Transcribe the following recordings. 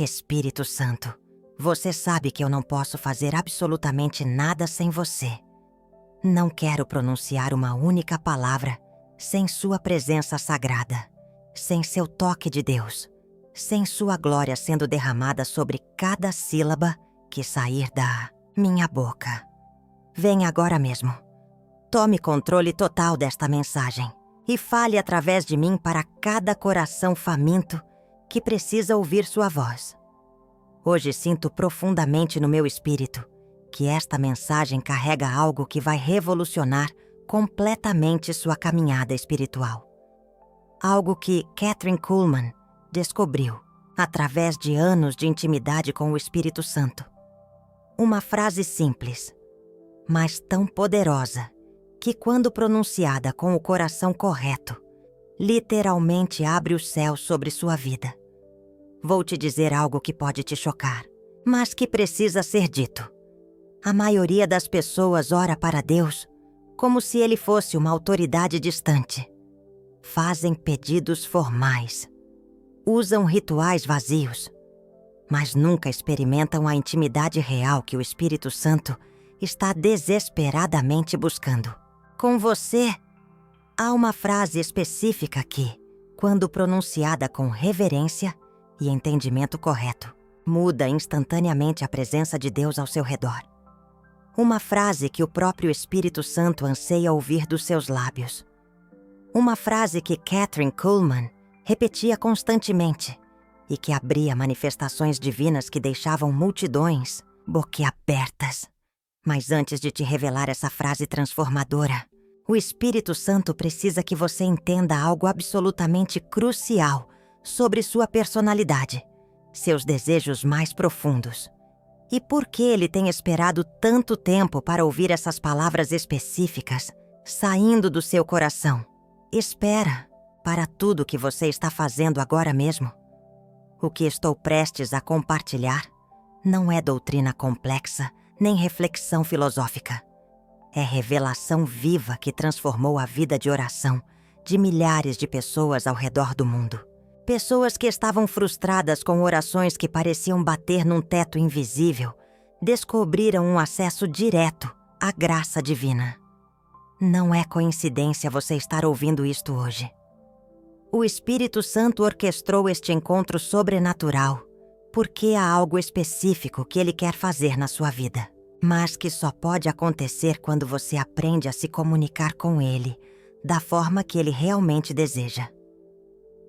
Espírito Santo, você sabe que eu não posso fazer absolutamente nada sem você. Não quero pronunciar uma única palavra sem sua presença sagrada, sem seu toque de Deus, sem sua glória sendo derramada sobre cada sílaba que sair da minha boca. Venha agora mesmo. Tome controle total desta mensagem e fale através de mim para cada coração faminto que precisa ouvir sua voz. Hoje sinto profundamente no meu espírito que esta mensagem carrega algo que vai revolucionar completamente sua caminhada espiritual. Algo que Kathryn Kuhlman descobriu através de anos de intimidade com o Espírito Santo. Uma frase simples, mas tão poderosa, que quando pronunciada com o coração correto, literalmente abre o céu sobre sua vida. Vou te dizer algo que pode te chocar, mas que precisa ser dito. A maioria das pessoas ora para Deus como se Ele fosse uma autoridade distante. Fazem pedidos formais, usam rituais vazios, mas nunca experimentam a intimidade real que o Espírito Santo está desesperadamente buscando. Com você, há uma frase específica que, quando pronunciada com reverência e entendimento correto, muda instantaneamente a presença de Deus ao seu redor. Uma frase que o próprio Espírito Santo anseia ouvir dos seus lábios. Uma frase que Kathryn Kuhlman repetia constantemente e que abria manifestações divinas que deixavam multidões boquiabertas. Mas antes de te revelar essa frase transformadora, o Espírito Santo precisa que você entenda algo absolutamente crucial sobre sua personalidade, seus desejos mais profundos. E por que ele tem esperado tanto tempo para ouvir essas palavras específicas saindo do seu coração? Espera para tudo que você está fazendo agora mesmo. O que estou prestes a compartilhar não é doutrina complexa nem reflexão filosófica. É revelação viva que transformou a vida de oração de milhares de pessoas ao redor do mundo. Pessoas que estavam frustradas com orações que pareciam bater num teto invisível, descobriram um acesso direto à graça divina. Não é coincidência você estar ouvindo isto hoje. O Espírito Santo orquestrou este encontro sobrenatural porque há algo específico que ele quer fazer na sua vida, mas que só pode acontecer quando você aprende a se comunicar com ele da forma que ele realmente deseja.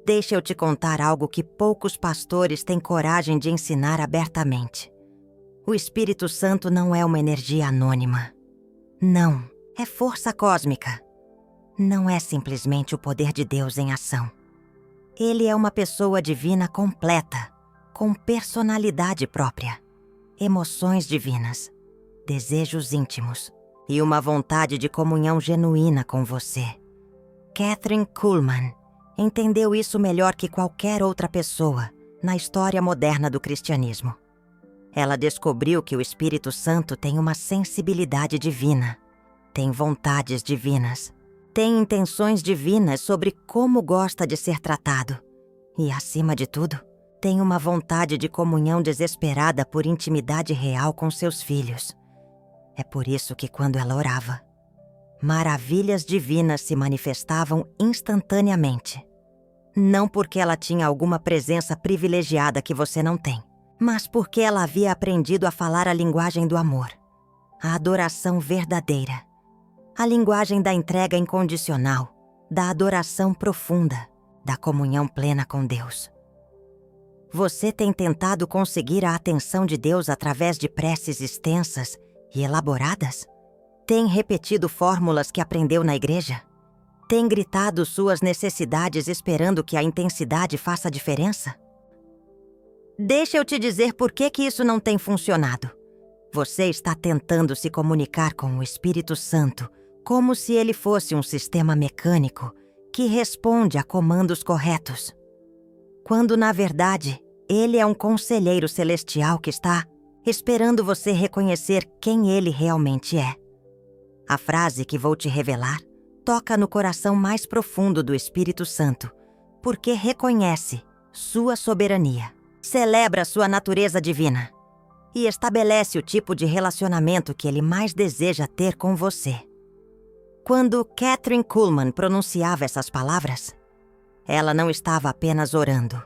Deixa eu te contar algo que poucos pastores têm coragem de ensinar abertamente. O Espírito Santo não é uma energia anônima. Não, é força cósmica. Não é simplesmente o poder de Deus em ação. Ele é uma pessoa divina completa, com personalidade própria, emoções divinas, desejos íntimos e uma vontade de comunhão genuína com você. Kathryn Kuhlman entendeu isso melhor que qualquer outra pessoa na história moderna do cristianismo. Ela descobriu que o Espírito Santo tem uma sensibilidade divina, tem vontades divinas, tem intenções divinas sobre como gosta de ser tratado e, acima de tudo, tem uma vontade de comunhão desesperada por intimidade real com seus filhos. É por isso que, quando ela orava, maravilhas divinas se manifestavam instantaneamente. Não porque ela tinha alguma presença privilegiada que você não tem, mas porque ela havia aprendido a falar a linguagem do amor, a adoração verdadeira, a linguagem da entrega incondicional, da adoração profunda, da comunhão plena com Deus. Você tem tentado conseguir a atenção de Deus através de preces extensas e elaboradas? Tem repetido fórmulas que aprendeu na igreja? Tem gritado suas necessidades esperando que a intensidade faça diferença? Deixa eu te dizer por que isso não tem funcionado. Você está tentando se comunicar com o Espírito Santo como se ele fosse um sistema mecânico que responde a comandos corretos, quando, na verdade, ele é um conselheiro celestial que está esperando você reconhecer quem ele realmente é. A frase que vou te revelar toca no coração mais profundo do Espírito Santo, porque reconhece sua soberania, Celebra sua natureza divina e estabelece o tipo de relacionamento que ele mais deseja ter com você. Quando Kathryn Kuhlman pronunciava essas palavras, ela não estava apenas orando.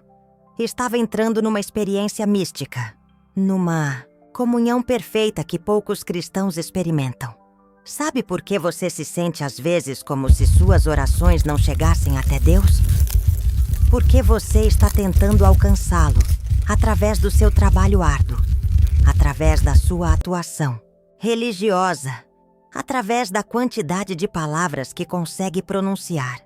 Estava entrando numa experiência mística, numa comunhão perfeita que poucos cristãos experimentam. Sabe por que você se sente às vezes como se suas orações não chegassem até Deus? Porque você está tentando alcançá-lo através do seu trabalho árduo, através da sua atuação religiosa, através da quantidade de palavras que consegue pronunciar.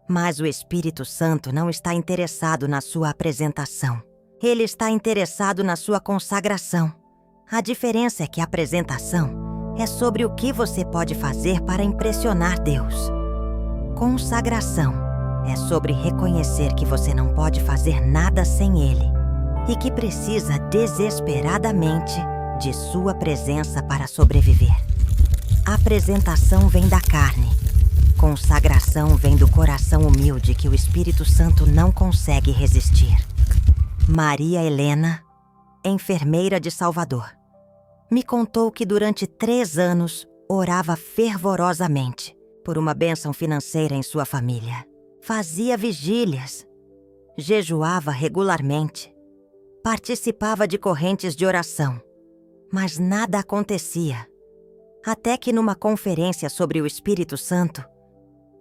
Mas o Espírito Santo não está interessado na sua apresentação. Ele está interessado na sua consagração. A diferença é que a apresentação é sobre o que você pode fazer para impressionar Deus. Consagração é sobre reconhecer que você não pode fazer nada sem Ele e que precisa desesperadamente de sua presença para sobreviver. A apresentação vem da carne. Consagração vem do coração humilde que o Espírito Santo não consegue resistir. Maria Helena, enfermeira de Salvador, me contou que durante 3 anos orava fervorosamente por uma bênção financeira em sua família. Fazia vigílias, jejuava regularmente, participava de correntes de oração, mas nada acontecia. Até que numa conferência sobre o Espírito Santo,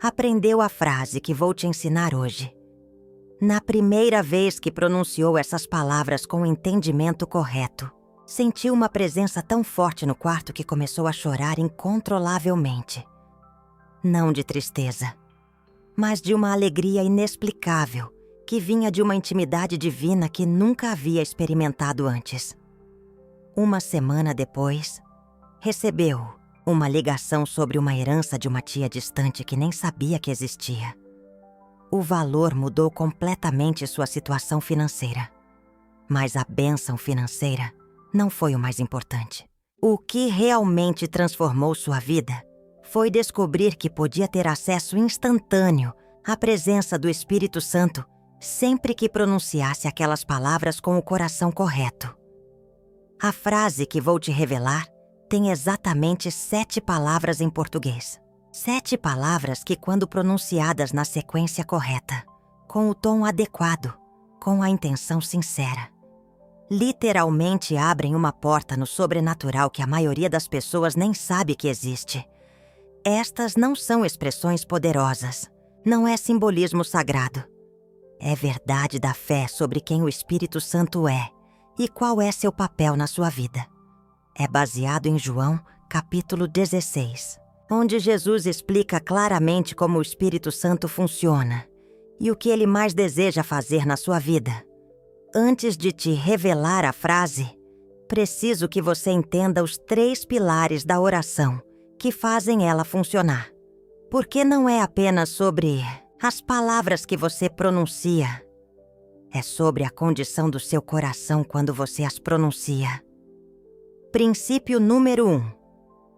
aprendeu a frase que vou te ensinar hoje. Na primeira vez que pronunciou essas palavras com o entendimento correto, sentiu uma presença tão forte no quarto que começou a chorar incontrolavelmente. Não de tristeza, mas de uma alegria inexplicável que vinha de uma intimidade divina que nunca havia experimentado antes. Uma semana depois, recebeu uma ligação sobre uma herança de uma tia distante que nem sabia que existia. O valor mudou completamente sua situação financeira. Mas a bênção financeira não foi o mais importante. O que realmente transformou sua vida foi descobrir que podia ter acesso instantâneo à presença do Espírito Santo sempre que pronunciasse aquelas palavras com o coração correto. A frase que vou te revelar tem exatamente 7 palavras em português. 7 palavras que, quando pronunciadas na sequência correta, com o tom adequado, com a intenção sincera, literalmente abrem uma porta no sobrenatural que a maioria das pessoas nem sabe que existe. Estas não são expressões poderosas, não é simbolismo sagrado. É verdade da fé sobre quem o Espírito Santo é e qual é seu papel na sua vida. É baseado em João, capítulo 16, onde Jesus explica claramente como o Espírito Santo funciona e o que ele mais deseja fazer na sua vida. Antes de te revelar a frase, preciso que você entenda os 3 pilares da oração que fazem ela funcionar. Porque não é apenas sobre as palavras que você pronuncia, é sobre a condição do seu coração quando você as pronuncia. Princípio número 1.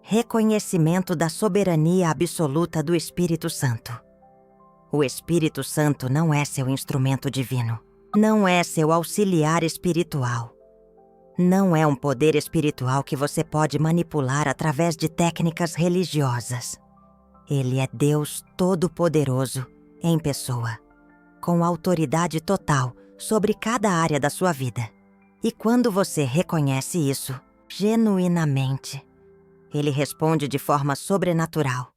Reconhecimento da soberania absoluta do Espírito Santo. O Espírito Santo não é seu instrumento divino. Não é seu auxiliar espiritual. Não é um poder espiritual que você pode manipular através de técnicas religiosas. Ele é Deus Todo-Poderoso em pessoa, com autoridade total sobre cada área da sua vida. E quando você reconhece isso, genuinamente, ele responde de forma sobrenatural.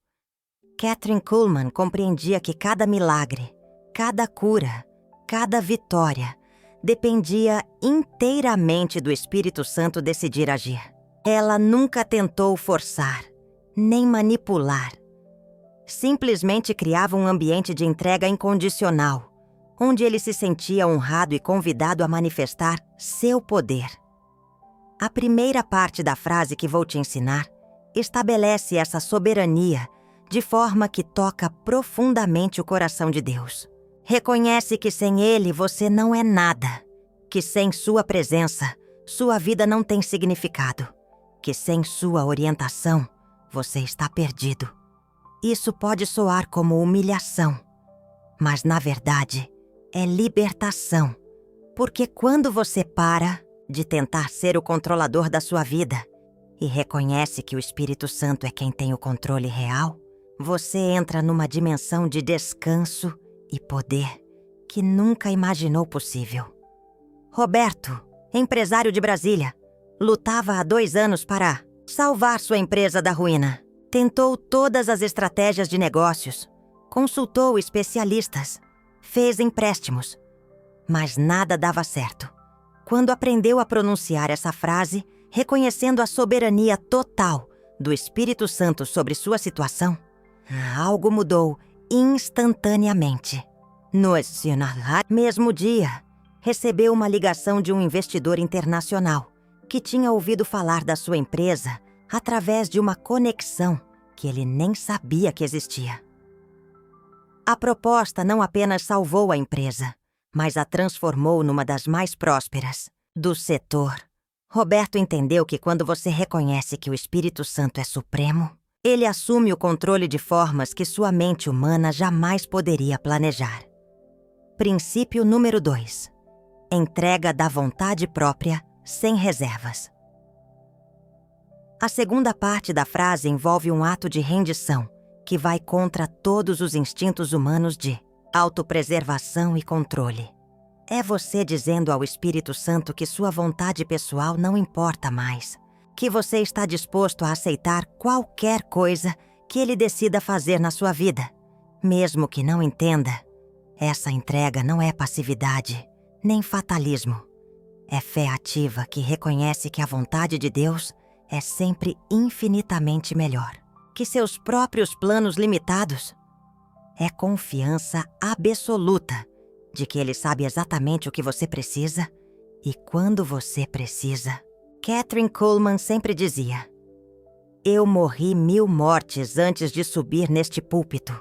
Kathryn Kuhlman compreendia que cada milagre, cada cura, cada vitória dependia inteiramente do Espírito Santo decidir agir. Ela nunca tentou forçar, nem manipular. Simplesmente criava um ambiente de entrega incondicional, onde ele se sentia honrado e convidado a manifestar seu poder. A primeira parte da frase que vou te ensinar estabelece essa soberania de forma que toca profundamente o coração de Deus. Reconhece que sem Ele você não é nada, que sem sua presença, sua vida não tem significado, que sem sua orientação, você está perdido. Isso pode soar como humilhação, mas na verdade é libertação, Porque quando você para de tentar ser o controlador da sua vida e reconhece que o Espírito Santo é quem tem o controle real, você entra numa dimensão de descanso e poder que nunca imaginou possível. Roberto, empresário de Brasília, lutava há 2 anos para salvar sua empresa da ruína. Tentou todas as estratégias de negócios, consultou especialistas, fez empréstimos, mas nada dava certo. Quando aprendeu a pronunciar essa frase, reconhecendo a soberania total do Espírito Santo sobre sua situação, algo mudou instantaneamente. No mesmo dia, recebeu uma ligação de um investidor internacional que tinha ouvido falar da sua empresa através de uma conexão que ele nem sabia que existia. A proposta não apenas salvou a empresa, mas a transformou numa das mais prósperas do setor. Roberto entendeu que quando você reconhece que o Espírito Santo é supremo, ele assume o controle de formas que sua mente humana jamais poderia planejar. Princípio número 2. Entrega da vontade própria sem reservas. A segunda parte da frase envolve um ato de rendição que vai contra todos os instintos humanos de autopreservação e controle. É você dizendo ao Espírito Santo que sua vontade pessoal não importa mais, que você está disposto a aceitar qualquer coisa que ele decida fazer na sua vida, mesmo que não entenda. Essa entrega não é passividade, nem fatalismo. É fé ativa que reconhece que a vontade de Deus é sempre infinitamente melhor que seus próprios planos limitados. É confiança absoluta de que Ele sabe exatamente o que você precisa e quando você precisa. Kathryn Kuhlman sempre dizia: "Eu morri 1000 mortes antes de subir neste púlpito."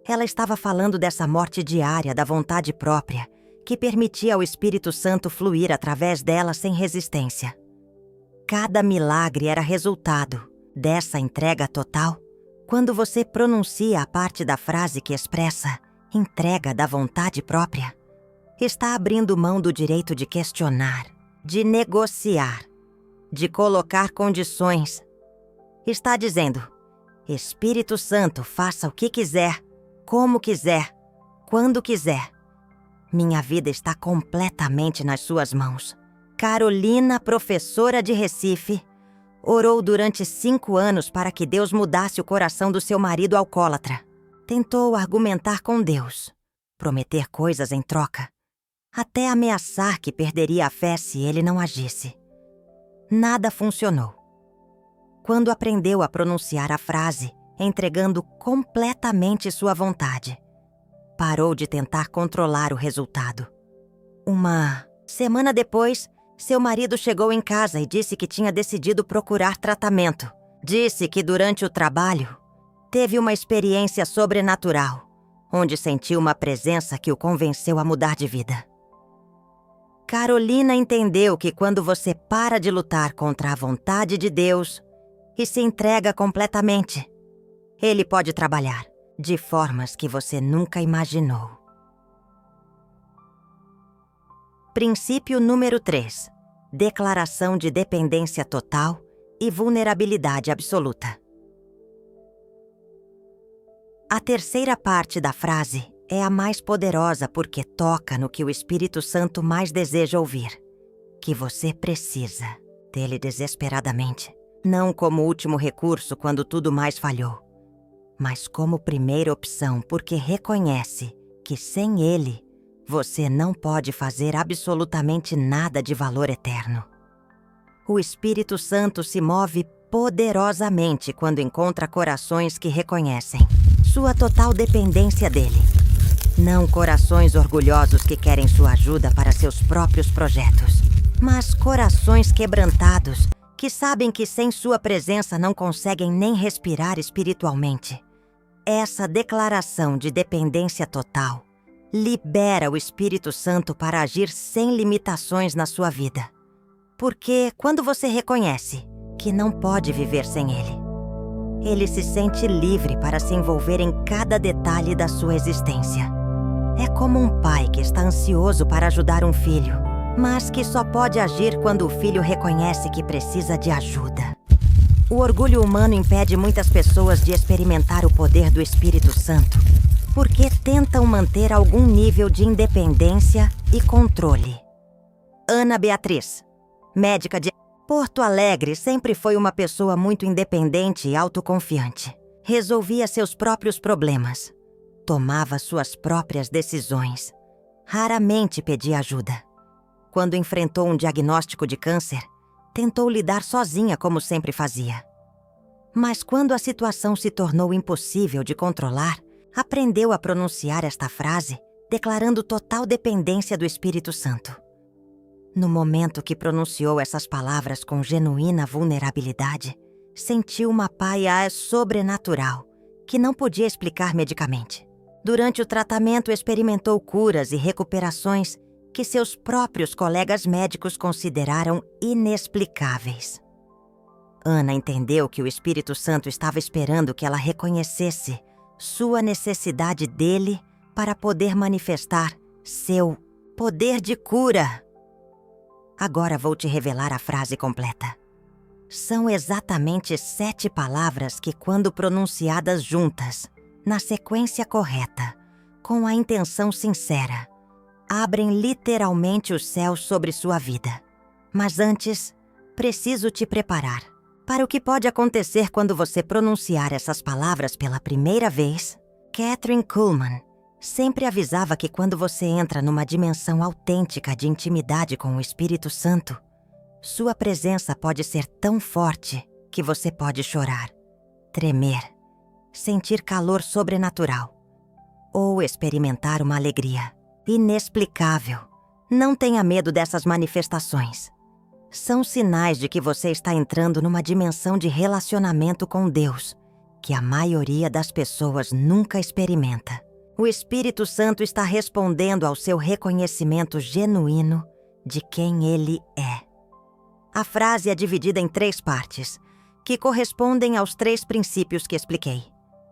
Ela estava falando dessa morte diária da vontade própria, que permitia ao Espírito Santo fluir através dela sem resistência. Cada milagre era resultado dessa entrega total. Quando você pronuncia a parte da frase que expressa entrega da vontade própria, está abrindo mão do direito de questionar, de negociar, de colocar condições. Está dizendo: Espírito Santo, faça o que quiser, como quiser, quando quiser. Minha vida está completamente nas suas mãos. Carolina, professora de Recife, orou durante 5 anos para que Deus mudasse o coração do seu marido alcoólatra. Tentou argumentar com Deus, prometer coisas em troca, até ameaçar que perderia a fé se ele não agisse. Nada funcionou. Quando aprendeu a pronunciar a frase, entregando completamente sua vontade, parou de tentar controlar o resultado. Uma semana depois, seu marido chegou em casa e disse que tinha decidido procurar tratamento. Disse que durante o trabalho, teve uma experiência sobrenatural, onde sentiu uma presença que o convenceu a mudar de vida. Carolina entendeu que quando você para de lutar contra a vontade de Deus e se entrega completamente, Ele pode trabalhar de formas que você nunca imaginou. Princípio número 3. Declaração de dependência total e vulnerabilidade absoluta. A terceira parte da frase é a mais poderosa porque toca no que o Espírito Santo mais deseja ouvir, que você precisa dele desesperadamente, não como último recurso quando tudo mais falhou, mas como primeira opção porque reconhece que sem ele, você não pode fazer absolutamente nada de valor eterno. O Espírito Santo se move poderosamente quando encontra corações que reconhecem sua total dependência dele. Não corações orgulhosos que querem sua ajuda para seus próprios projetos, mas corações quebrantados que sabem que sem sua presença não conseguem nem respirar espiritualmente. Essa declaração de dependência total libera o Espírito Santo para agir sem limitações na sua vida. Porque quando você reconhece que não pode viver sem ele, ele se sente livre para se envolver em cada detalhe da sua existência. É como um pai que está ansioso para ajudar um filho, mas que só pode agir quando o filho reconhece que precisa de ajuda. O orgulho humano impede muitas pessoas de experimentar o poder do Espírito Santo, porque tentam manter algum nível de independência e controle. Ana Beatriz, médica de Porto Alegre, sempre foi uma pessoa muito independente e autoconfiante. Resolvia seus próprios problemas. Tomava suas próprias decisões. Raramente pedia ajuda. Quando enfrentou um diagnóstico de câncer, tentou lidar sozinha como sempre fazia. Mas quando a situação se tornou impossível de controlar, aprendeu a pronunciar esta frase, declarando total dependência do Espírito Santo. No momento que pronunciou essas palavras com genuína vulnerabilidade, sentiu uma paz sobrenatural, que não podia explicar medicamente. Durante o tratamento, experimentou curas e recuperações que seus próprios colegas médicos consideraram inexplicáveis. Ana entendeu que o Espírito Santo estava esperando que ela reconhecesse sua necessidade dele para poder manifestar seu poder de cura. Agora vou te revelar a frase completa. São exatamente 7 palavras que, quando pronunciadas juntas, na sequência correta, com a intenção sincera, abrem literalmente o céu sobre sua vida. Mas antes, preciso te preparar para o que pode acontecer quando você pronunciar essas palavras pela primeira vez. Kathryn Kuhlman sempre avisava que quando você entra numa dimensão autêntica de intimidade com o Espírito Santo, sua presença pode ser tão forte que você pode chorar, tremer, sentir calor sobrenatural ou experimentar uma alegria inexplicável. Não tenha medo dessas manifestações. São sinais de que você está entrando numa dimensão de relacionamento com Deus, que a maioria das pessoas nunca experimenta. O Espírito Santo está respondendo ao seu reconhecimento genuíno de quem Ele é. A frase é dividida em 3 partes, que correspondem aos 3 princípios que expliquei.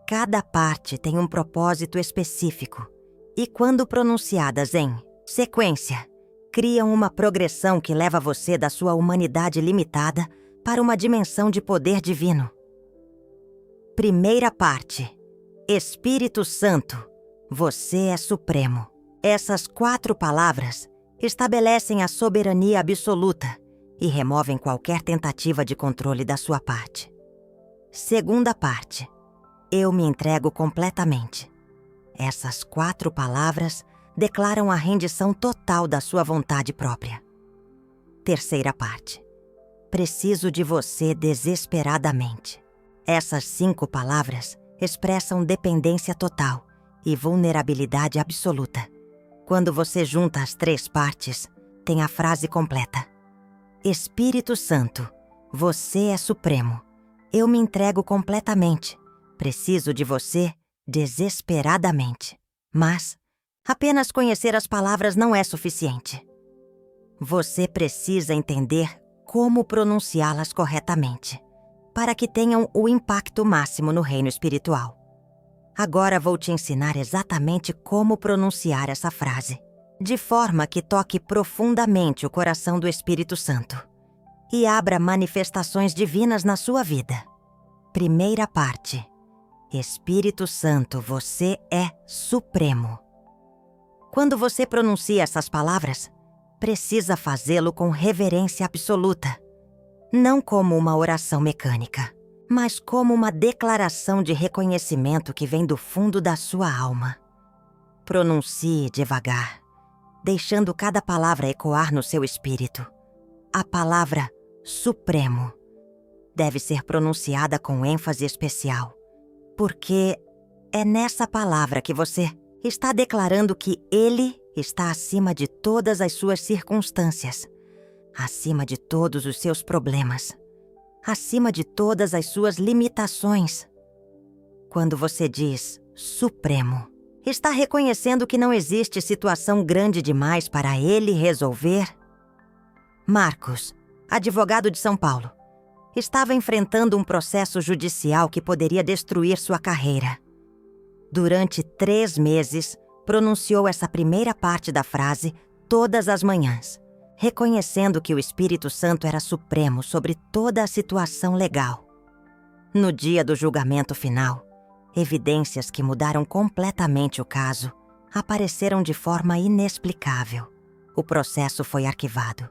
Cada parte tem um propósito específico, e quando pronunciadas em sequência, criam uma progressão que leva você da sua humanidade limitada para uma dimensão de poder divino. Primeira parte. Espírito Santo, você é supremo. Essas 4 palavras estabelecem a soberania absoluta e removem qualquer tentativa de controle da sua parte. Segunda parte. Eu me entrego completamente. Essas 4 palavras declaram a rendição total da sua vontade própria. Terceira parte. Preciso de você desesperadamente. Essas 5 palavras expressam dependência total e vulnerabilidade absoluta. Quando você junta as 3 partes, tem a frase completa. Espírito Santo, você é supremo. Eu me entrego completamente. Preciso de você desesperadamente. Mas apenas conhecer as palavras não é suficiente. Você precisa entender como pronunciá-las corretamente, para que tenham o impacto máximo no reino espiritual. Agora vou te ensinar exatamente como pronunciar essa frase, de forma que toque profundamente o coração do Espírito Santo e abra manifestações divinas na sua vida. Primeira parte. Espírito Santo, você é supremo. Quando você pronuncia essas palavras, precisa fazê-lo com reverência absoluta, não como uma oração mecânica, mas como uma declaração de reconhecimento que vem do fundo da sua alma. Pronuncie devagar, deixando cada palavra ecoar no seu espírito. A palavra supremo deve ser pronunciada com ênfase especial, porque é nessa palavra que você está declarando que Ele está acima de todas as suas circunstâncias, acima de todos os seus problemas, acima de todas as suas limitações. Quando você diz supremo, está reconhecendo que não existe situação grande demais para Ele resolver. Marcos, advogado de São Paulo, estava enfrentando um processo judicial que poderia destruir sua carreira. Durante 3 meses, pronunciou essa primeira parte da frase todas as manhãs, reconhecendo que o Espírito Santo era supremo sobre toda a situação legal. No dia do julgamento final, evidências que mudaram completamente o caso apareceram de forma inexplicável. O processo foi arquivado.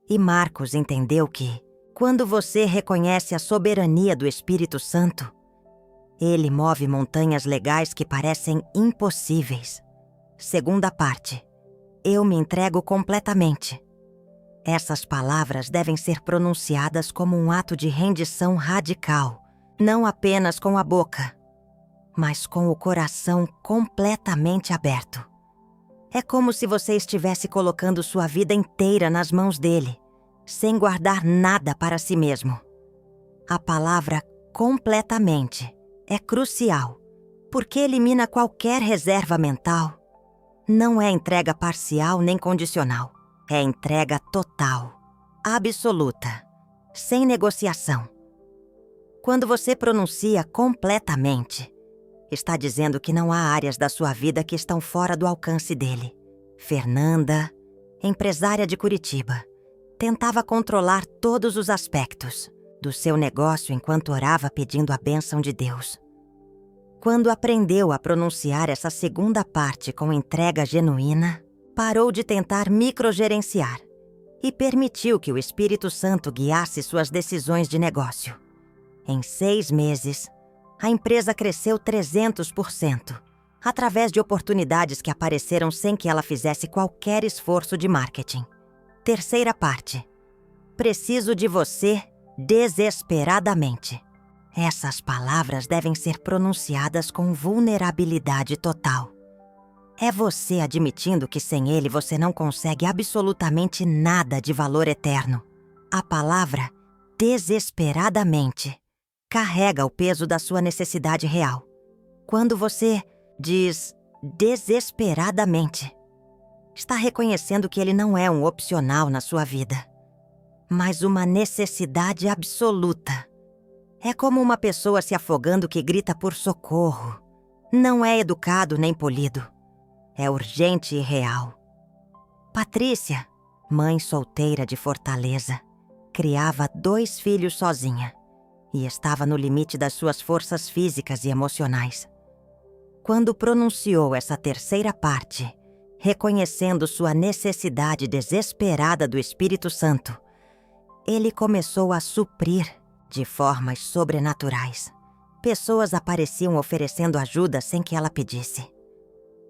E Marcos entendeu que, quando você reconhece a soberania do Espírito Santo, ele move montanhas legais que parecem impossíveis. Segunda parte. Eu me entrego completamente. Essas palavras devem ser pronunciadas como um ato de rendição radical, não apenas com a boca, mas com o coração completamente aberto. É como se você estivesse colocando sua vida inteira nas mãos dele, sem guardar nada para si mesmo. A palavra completamente é crucial, porque elimina qualquer reserva mental. Não é entrega parcial nem condicional, é entrega total, absoluta, sem negociação. Quando você pronuncia completamente, está dizendo que não há áreas da sua vida que estão fora do alcance dele. Fernanda, empresária de Curitiba, tentava controlar todos os aspectos do seu negócio enquanto orava pedindo a bênção de Deus. Quando aprendeu a pronunciar essa segunda parte com entrega genuína, parou de tentar microgerenciar e permitiu que o Espírito Santo guiasse suas decisões de negócio. Em 6 meses, a empresa cresceu 300%, através de oportunidades que apareceram sem que ela fizesse qualquer esforço de marketing. Terceira parte. Preciso de você desesperadamente. Essas palavras devem ser pronunciadas com vulnerabilidade total. É você admitindo que sem ele você não consegue absolutamente nada de valor eterno. A palavra desesperadamente carrega o peso da sua necessidade real. Quando você diz desesperadamente, está reconhecendo que ele não é um opcional na sua vida, mas uma necessidade absoluta. É como uma pessoa se afogando que grita por socorro. Não é educado nem polido. É urgente e real. Patrícia, mãe solteira de Fortaleza, criava 2 filhos sozinha e estava no limite das suas forças físicas e emocionais. Quando pronunciou essa terceira parte, reconhecendo sua necessidade desesperada do Espírito Santo, ele começou a suprir de formas sobrenaturais. Pessoas apareciam oferecendo ajuda sem que ela pedisse.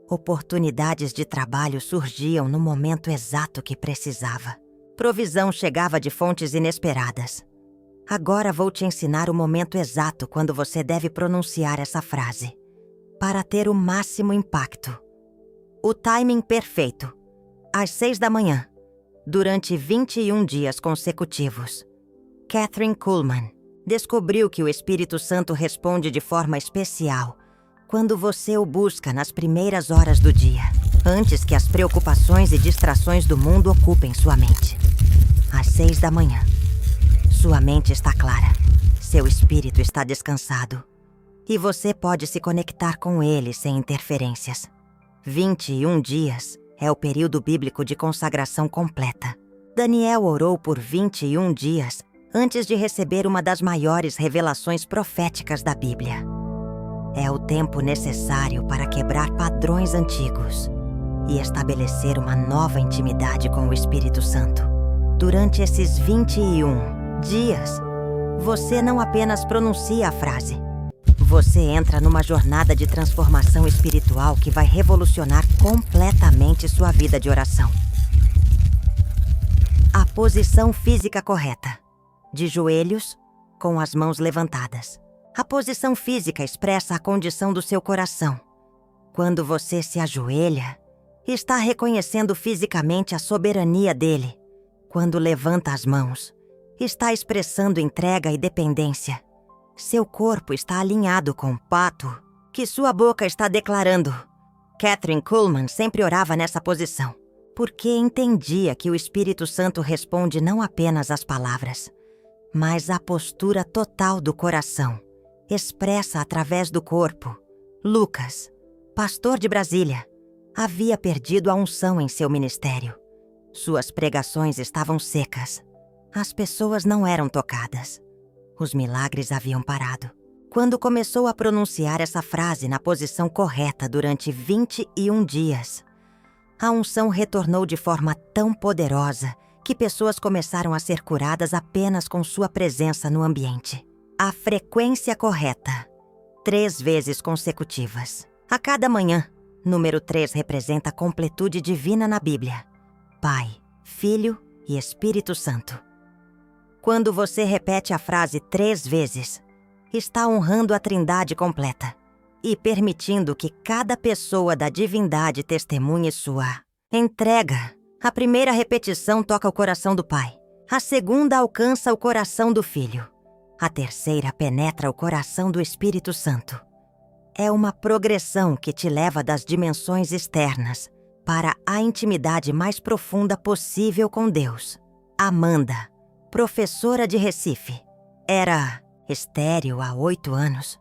Oportunidades de trabalho surgiam no momento exato que precisava. Provisão chegava de fontes inesperadas. Agora vou te ensinar o momento exato quando você deve pronunciar essa frase, para ter o máximo impacto. O timing perfeito. Às 6 da manhã, durante 21 dias consecutivos. Kathryn Kuhlman descobriu que o Espírito Santo responde de forma especial quando você o busca nas primeiras horas do dia, antes que as preocupações e distrações do mundo ocupem sua mente. Às 6 da manhã, sua mente está clara, seu espírito está descansado e você pode se conectar com ele sem interferências. 21 dias é o período bíblico de consagração completa. Daniel orou por 21 dias antes de receber uma das maiores revelações proféticas da Bíblia. É o tempo necessário para quebrar padrões antigos e estabelecer uma nova intimidade com o Espírito Santo. Durante esses 21 dias, você não apenas pronuncia a frase, você entra numa jornada de transformação espiritual que vai revolucionar completamente sua vida de oração. A posição física correta. De joelhos, com as mãos levantadas. A posição física expressa a condição do seu coração. Quando você se ajoelha, está reconhecendo fisicamente a soberania dele. Quando levanta as mãos, está expressando entrega e dependência. Seu corpo está alinhado com o pato que sua boca está declarando. Kathryn Kuhlman sempre orava nessa posição, porque entendia que o Espírito Santo responde não apenas às palavras, mas à postura total do coração, expressa através do corpo. Lucas, pastor de Brasília, Havia perdido a unção em seu ministério. Suas pregações estavam secas. As pessoas não eram tocadas. Os milagres haviam parado. Quando começou a pronunciar essa frase na posição correta durante 21 dias, a unção retornou de forma tão poderosa que pessoas começaram a ser curadas apenas com sua presença no ambiente. A frequência correta, 3 vezes consecutivas. A cada manhã, número 3 representa a completude divina na Bíblia. Pai, Filho e Espírito Santo. Quando você repete a frase 3 vezes, está honrando a Trindade completa e permitindo que cada pessoa da divindade testemunhe sua entrega. A primeira repetição toca o coração do Pai. A segunda alcança o coração do Filho. A terceira penetra o coração do Espírito Santo. É uma progressão que te leva das dimensões externas para a intimidade mais profunda possível com Deus. Amanda, professora de Recife, era estéril há 8 anos.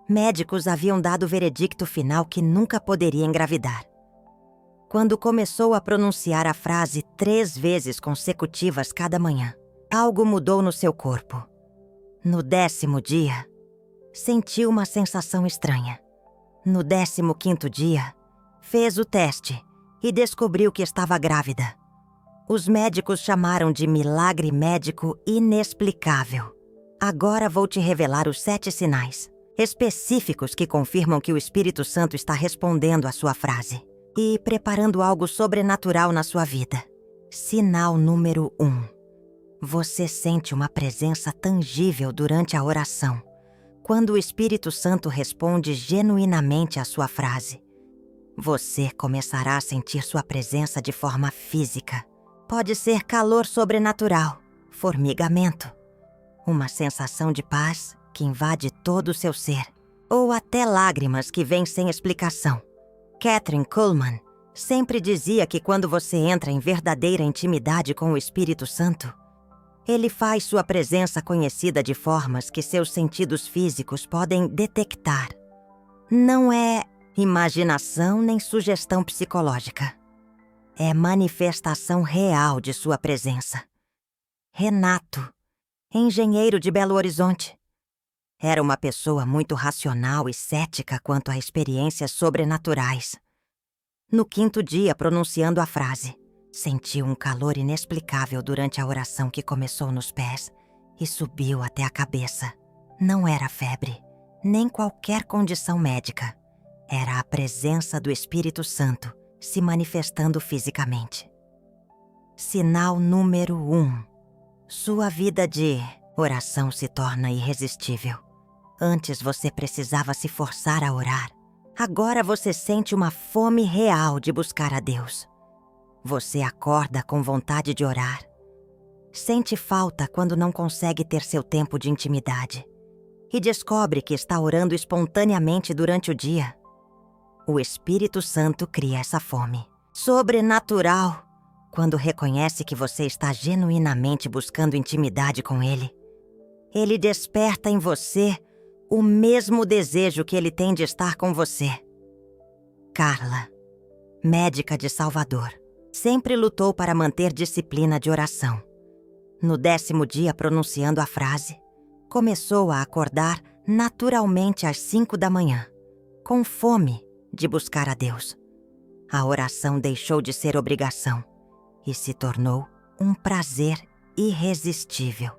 Médicos haviam dado o veredicto final que nunca poderia engravidar. Quando começou a pronunciar a frase 3 vezes consecutivas cada manhã, algo mudou no seu corpo. No 10º dia, sentiu uma sensação estranha. No 15º dia, fez o teste e descobriu que estava grávida. Os médicos chamaram de milagre médico inexplicável. Agora vou te revelar os 7 sinais específicos que confirmam que o Espírito Santo está respondendo à sua frase e preparando algo sobrenatural na sua vida. Sinal número 1. Você sente uma presença tangível durante a oração, quando o Espírito Santo responde genuinamente à sua frase. Você começará a sentir sua presença de forma física. Pode ser calor sobrenatural, formigamento, uma sensação de paz que invade todo o seu ser, ou até lágrimas que vêm sem explicação. Kathryn Kuhlman sempre dizia que quando você entra em verdadeira intimidade com o Espírito Santo, ele faz sua presença conhecida de formas que seus sentidos físicos podem detectar. Não é imaginação nem sugestão psicológica. É manifestação real de sua presença. Renato, engenheiro de Belo Horizonte, era uma pessoa muito racional e cética quanto a experiências sobrenaturais. No 5º dia, pronunciando a frase, sentiu um calor inexplicável durante a oração que começou nos pés e subiu até a cabeça. Não era febre, nem qualquer condição médica. Era a presença do Espírito Santo se manifestando fisicamente. Sinal número 1. Sua vida de oração se torna irresistível. Antes você precisava se forçar a orar. Agora você sente uma fome real de buscar a Deus. Você acorda com vontade de orar. Sente falta quando não consegue ter seu tempo de intimidade. E descobre que está orando espontaneamente durante o dia. O Espírito Santo cria essa fome sobrenatural quando reconhece que você está genuinamente buscando intimidade com Ele. Ele desperta em você o mesmo desejo que Ele tem de estar com você. Carla, médica de Salvador, sempre lutou para manter disciplina de oração. No 10º dia, pronunciando a frase, começou a acordar naturalmente às 5 da manhã, com fome de buscar a Deus. A oração deixou de ser obrigação e se tornou um prazer irresistível.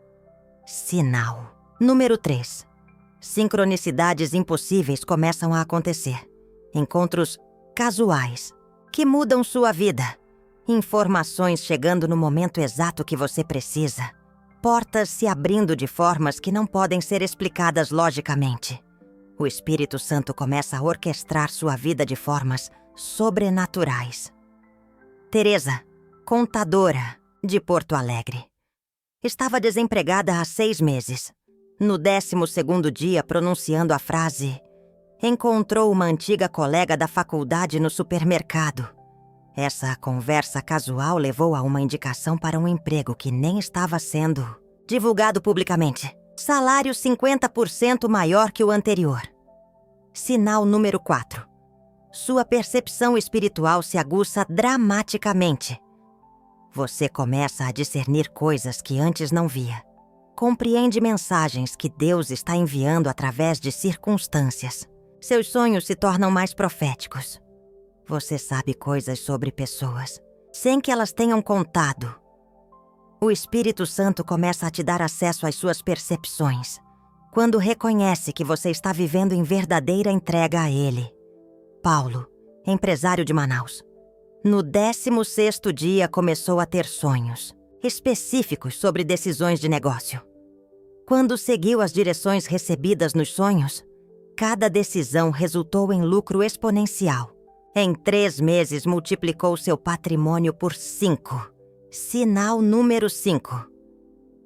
Sinal. Número 3. Sincronicidades impossíveis começam a acontecer. Encontros casuais que mudam sua vida. Informações chegando no momento exato que você precisa. Portas se abrindo de formas que não podem ser explicadas logicamente. O Espírito Santo começa a orquestrar sua vida de formas sobrenaturais. Teresa, contadora de Porto Alegre, estava desempregada há 6 meses. No 12º dia, pronunciando a frase, encontrou uma antiga colega da faculdade no supermercado. Essa conversa casual levou a uma indicação para um emprego que nem estava sendo divulgado publicamente. Salário 50% maior que o anterior. Sinal número 4. sua percepção espiritual se aguça dramaticamente. Você começa a discernir coisas que antes não via. Compreende mensagens que Deus está enviando através de circunstâncias. Seus sonhos se tornam mais proféticos. Você sabe coisas sobre pessoas, sem que elas tenham contado. O Espírito Santo começa a te dar acesso às suas percepções, quando reconhece que você está vivendo em verdadeira entrega a Ele. Paulo, empresário de Manaus, no 16º dia começou a ter sonhos específicos sobre decisões de negócio. Quando seguiu as direções recebidas nos sonhos, cada decisão resultou em lucro exponencial. Em 3 meses, multiplicou seu patrimônio por 5. Sinal número 5.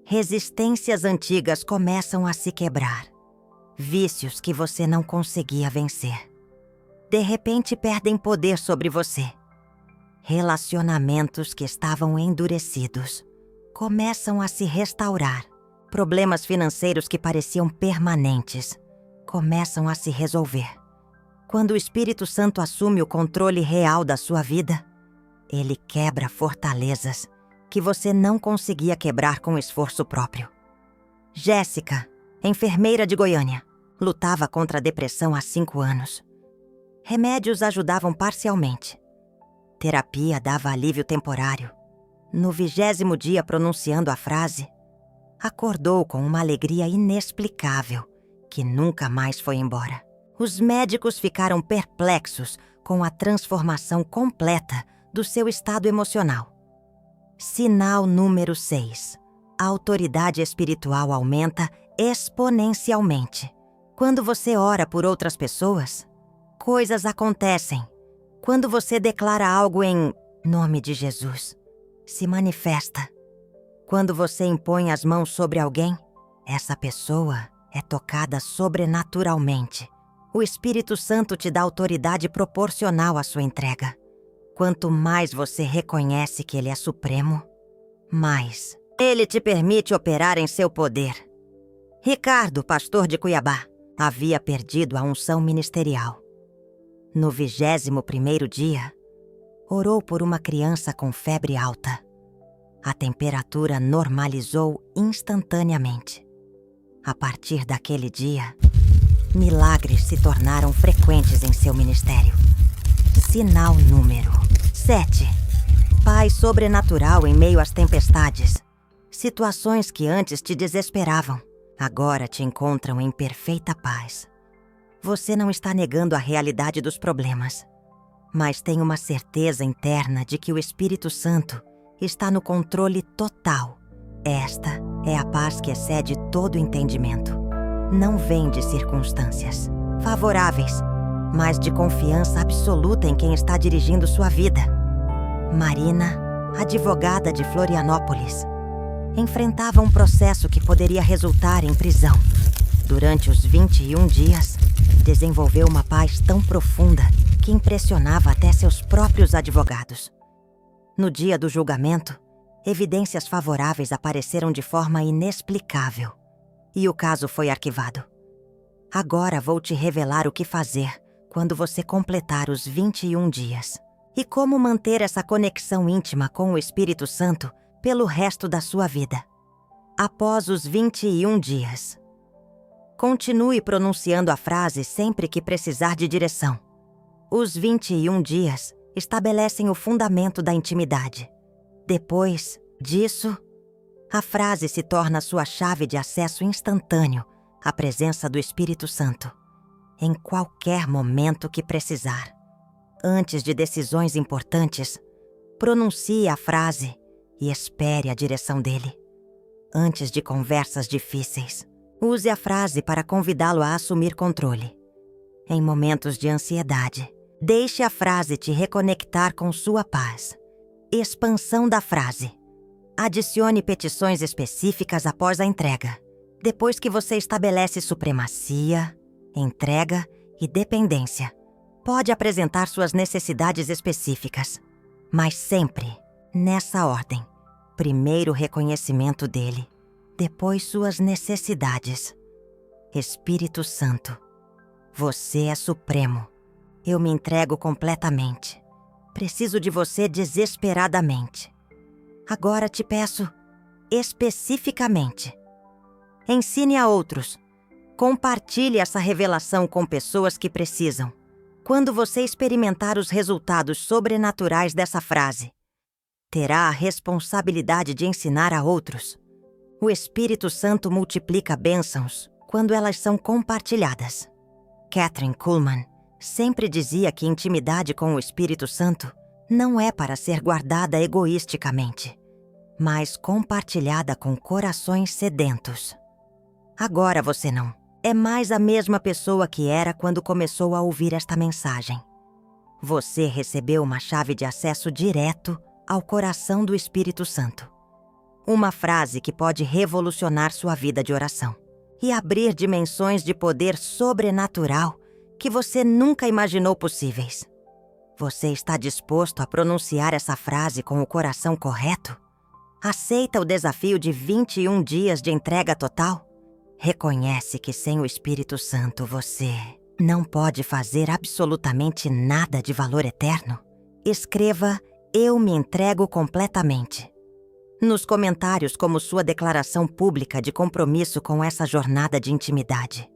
Resistências antigas começam a se quebrar. Vícios que você não conseguia vencer, de repente perdem poder sobre você. Relacionamentos que estavam endurecidos começam a se restaurar. Problemas financeiros que pareciam permanentes começam a se resolver. Quando o Espírito Santo assume o controle real da sua vida, ele quebra fortalezas que você não conseguia quebrar com esforço próprio. Jéssica, enfermeira de Goiânia, lutava contra a depressão há 5 anos. Remédios ajudavam parcialmente. Terapia dava alívio temporário. No 20º dia pronunciando a frase, acordou com uma alegria inexplicável que nunca mais foi embora. Os médicos ficaram perplexos com a transformação completa do seu estado emocional. Sinal número 6. A autoridade espiritual aumenta exponencialmente. Quando você ora por outras pessoas, coisas acontecem. Quando você declara algo em nome de Jesus, se manifesta. Quando você impõe as mãos sobre alguém, essa pessoa é tocada sobrenaturalmente. O Espírito Santo te dá autoridade proporcional à sua entrega. Quanto mais você reconhece que Ele é supremo, mais Ele te permite operar em seu poder. Ricardo, pastor de Cuiabá, havia perdido a unção ministerial. No 21º dia, orou por uma criança com febre alta. A temperatura normalizou instantaneamente. A partir daquele dia, milagres se tornaram frequentes em seu ministério. Sinal número 7. Paz sobrenatural em meio às tempestades. Situações que antes te desesperavam, agora te encontram em perfeita paz. Você não está negando a realidade dos problemas, mas tem uma certeza interna de que o Espírito Santo está no controle total. Esta é a paz que excede todo entendimento. Não vem de circunstâncias favoráveis, mas de confiança absoluta em quem está dirigindo sua vida. Marina, advogada de Florianópolis, enfrentava um processo que poderia resultar em prisão. Durante os 21 dias, desenvolveu uma paz tão profunda que impressionava até seus próprios advogados. No dia do julgamento, evidências favoráveis apareceram de forma inexplicável e o caso foi arquivado. Agora vou te revelar o que fazer quando você completar os 21 dias e como manter essa conexão íntima com o Espírito Santo pelo resto da sua vida. Após os 21 dias, continue pronunciando a frase sempre que precisar de direção. Os 21 dias estabelecem o fundamento da intimidade. Depois disso, a frase se torna sua chave de acesso instantâneo à presença do Espírito Santo, em qualquer momento que precisar. Antes de decisões importantes, pronuncie a frase e espere a direção dele. Antes de conversas difíceis, use a frase para convidá-lo a assumir controle. Em momentos de ansiedade, deixe a frase te reconectar com sua paz. Expansão da frase. Adicione petições específicas após a entrega. Depois que você estabelece supremacia, entrega e dependência, pode apresentar suas necessidades específicas, mas sempre nessa ordem. Primeiro o reconhecimento dele, depois suas necessidades. Espírito Santo, você é supremo. Eu me entrego completamente. Preciso de você desesperadamente. Agora te peço, especificamente, ensine a outros. Compartilhe essa revelação com pessoas que precisam. Quando você experimentar os resultados sobrenaturais dessa frase, terá a responsabilidade de ensinar a outros. O Espírito Santo multiplica bênçãos quando elas são compartilhadas. Kathryn Kuhlman sempre dizia que intimidade com o Espírito Santo não é para ser guardada egoisticamente, mas compartilhada com corações sedentos. Agora você não é mais a mesma pessoa que era quando começou a ouvir esta mensagem. Você recebeu uma chave de acesso direto ao coração do Espírito Santo. Uma frase que pode revolucionar sua vida de oração e abrir dimensões de poder sobrenatural que você nunca imaginou possíveis. Você está disposto a pronunciar essa frase com o coração correto? Aceita o desafio de 21 dias de entrega total? Reconhece que sem o Espírito Santo você não pode fazer absolutamente nada de valor eterno? Escreva "Eu me entrego completamente" nos comentários como sua declaração pública de compromisso com essa jornada de intimidade.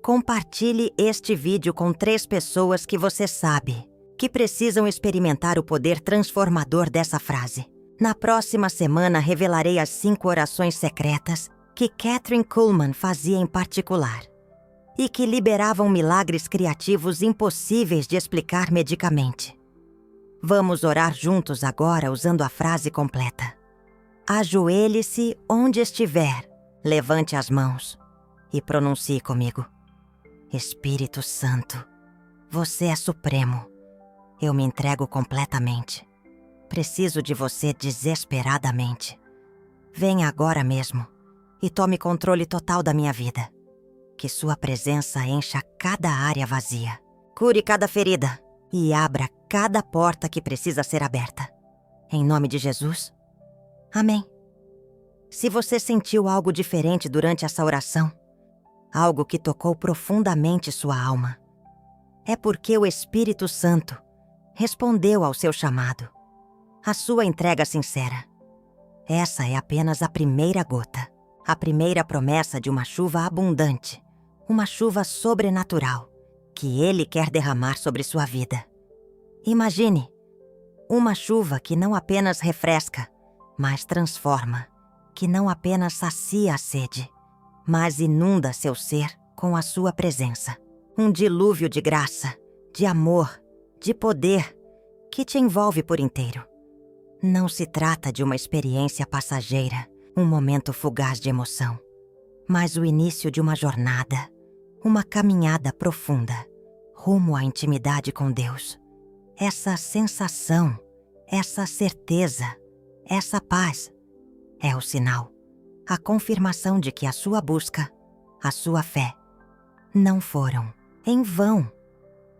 Compartilhe este vídeo com 3 pessoas que você sabe que precisam experimentar o poder transformador dessa frase. Na próxima semana revelarei as 5 orações secretas que Kathryn Kuhlman fazia em particular e que liberavam milagres criativos impossíveis de explicar medicamente. Vamos orar juntos agora usando a frase completa. Ajoelhe-se onde estiver, levante as mãos e pronuncie comigo. Espírito Santo, você é supremo. Eu me entrego completamente. Preciso de você desesperadamente. Venha agora mesmo e tome controle total da minha vida. Que sua presença encha cada área vazia, cure cada ferida e abra cada porta que precisa ser aberta. Em nome de Jesus. Amém. Se você sentiu algo diferente durante essa oração, algo que tocou profundamente sua alma, é porque o Espírito Santo respondeu ao seu chamado, a sua entrega sincera. Essa é apenas a primeira gota, a primeira promessa de uma chuva abundante, uma chuva sobrenatural, que Ele quer derramar sobre sua vida. Imagine, uma chuva que não apenas refresca, mas transforma, que não apenas sacia a sede, mas inunda seu ser com a sua presença. Um dilúvio de graça, de amor, de poder, que te envolve por inteiro. Não se trata de uma experiência passageira, um momento fugaz de emoção, mas o início de uma jornada, uma caminhada profunda, rumo à intimidade com Deus. Essa sensação, essa certeza, essa paz é o sinal, a confirmação de que a sua busca, a sua fé, não foram em vão.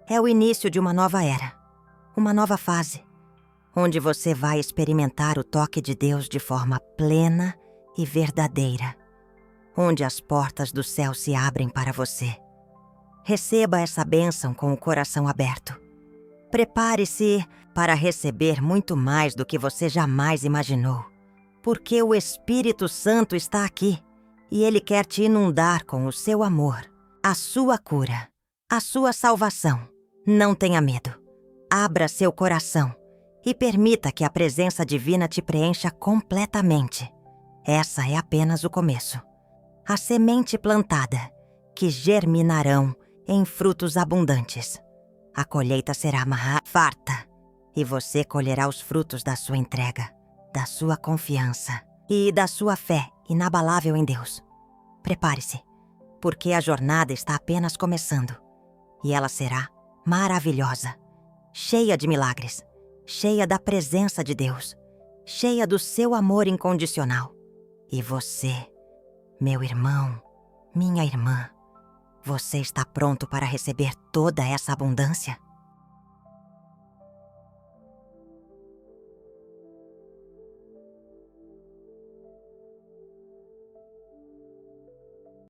É o início de uma nova era, uma nova fase, onde você vai experimentar o toque de Deus de forma plena e verdadeira, onde as portas do céu se abrem para você. Receba essa bênção com o coração aberto. Prepare-se para receber muito mais do que você jamais imaginou, porque o Espírito Santo está aqui e Ele quer te inundar com o seu amor, a sua cura, a sua salvação. Não tenha medo. Abra seu coração e permita que a presença divina te preencha completamente. Essa é apenas o começo. A semente plantada, que germinarão em frutos abundantes. A colheita será farta, e você colherá os frutos da sua entrega, da sua confiança e da sua fé inabalável em Deus. Prepare-se, porque a jornada está apenas começando, e ela será maravilhosa, cheia de milagres, cheia da presença de Deus, cheia do seu amor incondicional. E você, meu irmão, minha irmã, você está pronto para receber toda essa abundância?